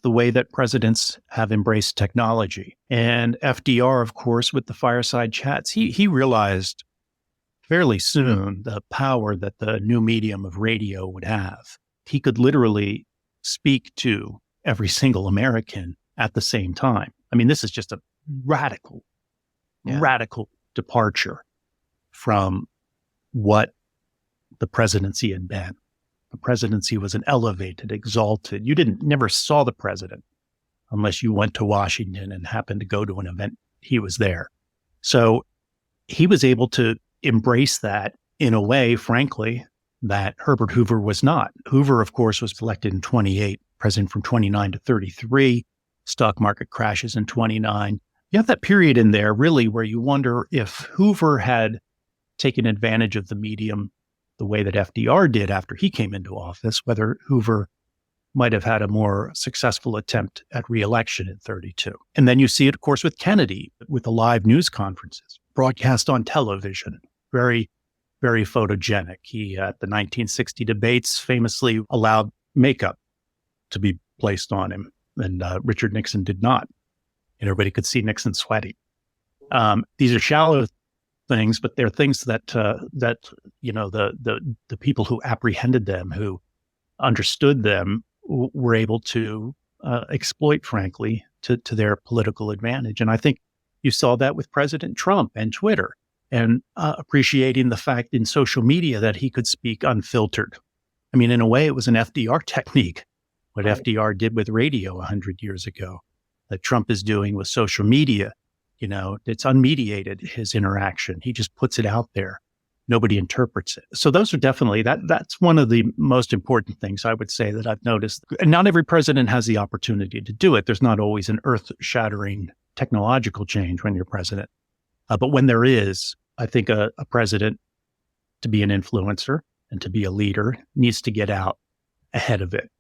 the way that presidents have embraced technology. And FDR, of course, with the fireside chats, he realized fairly soon the power that the new medium of radio would have. He could literally speak to every single American at the same time. I mean, this is just a radical departure from what the presidency had been. The presidency was an elevated, exalted. You never saw the president unless you went to Washington and happened to go to an event. He was there. So he was able to embrace that in a way, frankly, that Herbert Hoover was not. Hoover, of course, was elected in 28, president from 29 to 33. Stock market crashes in 29. You have that period in there really where you wonder if Hoover had taken advantage of the medium the way that FDR did after he came into office, whether Hoover might have had a more successful attempt at reelection in 32. And then you see it, of course, with Kennedy, with the live news conferences, broadcast on television, very, very photogenic. He, at the 1960 debates, famously allowed makeup to be placed on him, and Richard Nixon did not. And everybody could see Nixon sweating. These are shallow things, but they're things that the people who apprehended them, who understood them, were able to exploit, frankly, to their political advantage. And I think you saw that with President Trump and Twitter, and appreciating the fact in social media that he could speak unfiltered. I mean, in a way, it was an FDR technique, what FDR did with radio 100 years ago, that Trump is doing with social media. It's unmediated, his interaction. He just puts it out there. Nobody interprets it. So those are definitely, that's one of the most important things I would say that I've noticed. And not every president has the opportunity to do it. There's not always an earth-shattering technological change when you're president. But when there is, I think a president, to be an influencer and to be a leader, needs to get out ahead of it,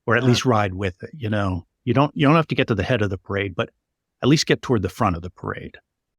or at least ride with it. You don't have to get to the head of the parade, but at least get toward the front of the parade.